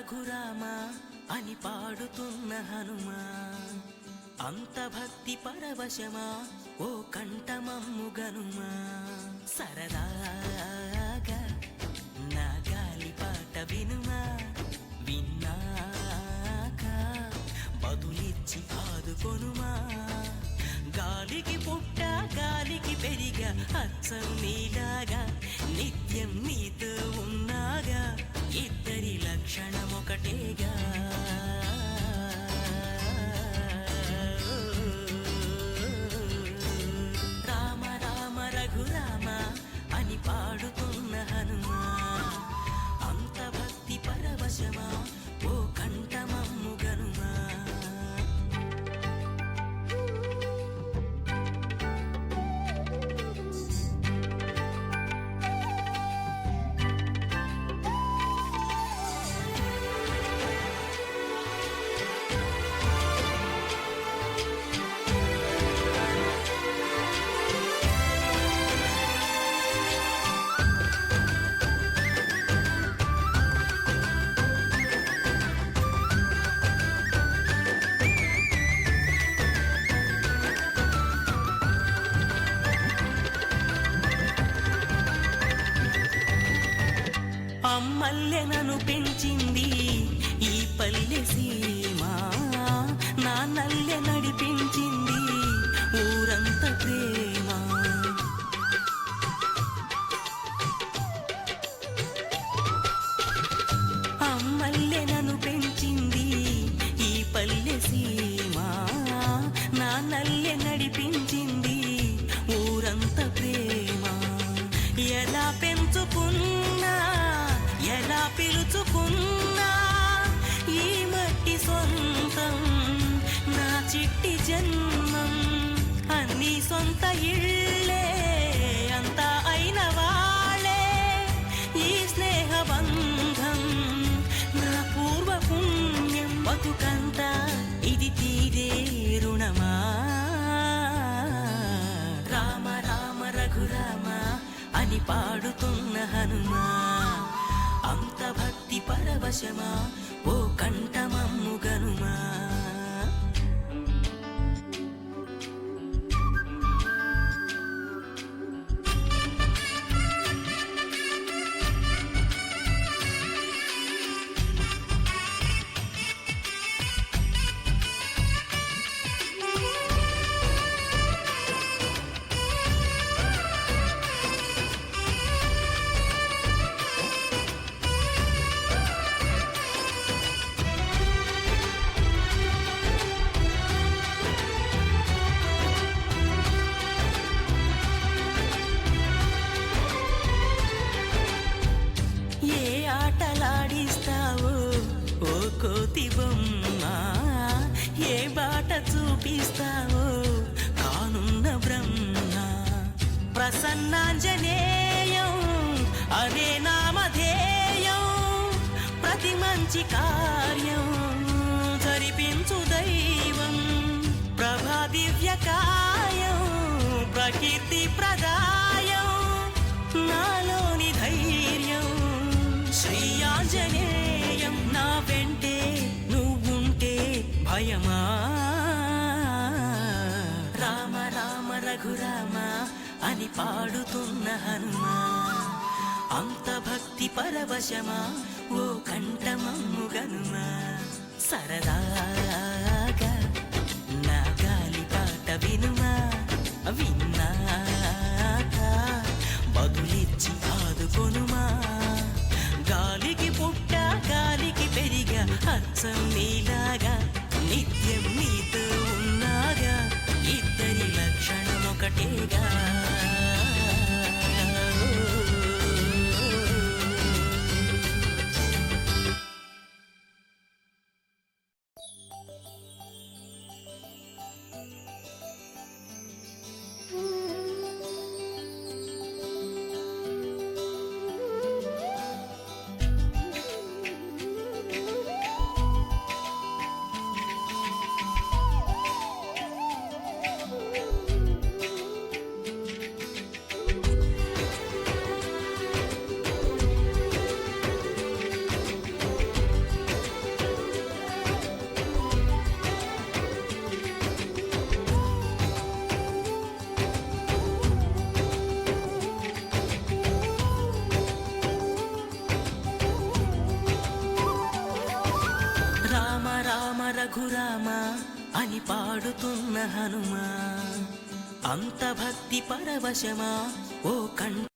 రఘురామ అని పాడుతున్న హనుమా, అంత భక్తి పరవశమా ఓ కంఠమమ్ము గనుమా. సరదాగా నా గాలి పాట వినుమా, విన్నాక బదులిచ్చి ఆదుకొనుమా. గాలికి పుట్ట గాలికి పెరిగా అచ్చం నీలాగా, నిత్యం నీతో ఉన్నాగా, ఇద్దరి లక్షణం ఒకటేగా. రామ రామ రఘురామ అని పాడుతున్న హనుమా, అంత భక్తి పరవశమా ఓ కంఠమమ్ము గనుమా. అమ్మల్లె నన్ను పెంచింది ఈ పల్లె సీమ, నాన్నల్లె నడిపించింది ఊరంత ప్రేమ. అమ్మల్లె నన్ను పెంచింది ఈ పల్లె సీమ, నాన్నల్లె నడిపించింది ఊరంత ప్రేమ. ఎలా పెంచుకున్నా ఎలా పిలుచుకున్నా ఈ మట్టి సొంతం నా చిట్టి జన్మం. అన్ని సొంత ఇళ్ళే అంతా అయిన వాళ్ళే ఈ స్నేహ బంధం నా పూర్వ పుణ్యం. బతుకంతా ఇది తీరే రుణమా. రామ రామ రఘురామ అని పాడుతున్న హనుమా, అంత భక్తి పరవశమా ఓ కంఠమమ్ము గనుమా. ఆటలాడిస్తావో ఓ కోతి బొమ్మ, ఏ బాట చూపిస్తావో కానున్న బ్రహ్మ. ప్రసన్నాంజనేయం అనే నామధేయం, ప్రతి మంచి కార్యం జరిపించు దైవం. ప్రభా దివ్య కాయం ప్రకీర్తి ప్రదాయం, నాలోని ధైర్యం శ్రీ ఆంజనేయం. నా వెంటే నువ్వుంటే భయమా. రామ రామ రఘురామ అని పాడుతున్న హనుమా, అంత భక్తి పరవశమా ఓ కంఠమమ్ము గనుమా. సరదాగా నా గాలి పాట వినుమా, విన్నాక బదులిచ్చి ఆదుకొనుమా. గాలికి పుట్ట గాలికి పెరిగా అచ్చం నీలాగా, నిత్యం నీతో ఉన్నాగా, ఇద్దరి లక్షణం ఒకటేగా. రఘురామా అని పాడుతున్న హనుమా అంత భక్తి పరవశమా ఓ కంఠ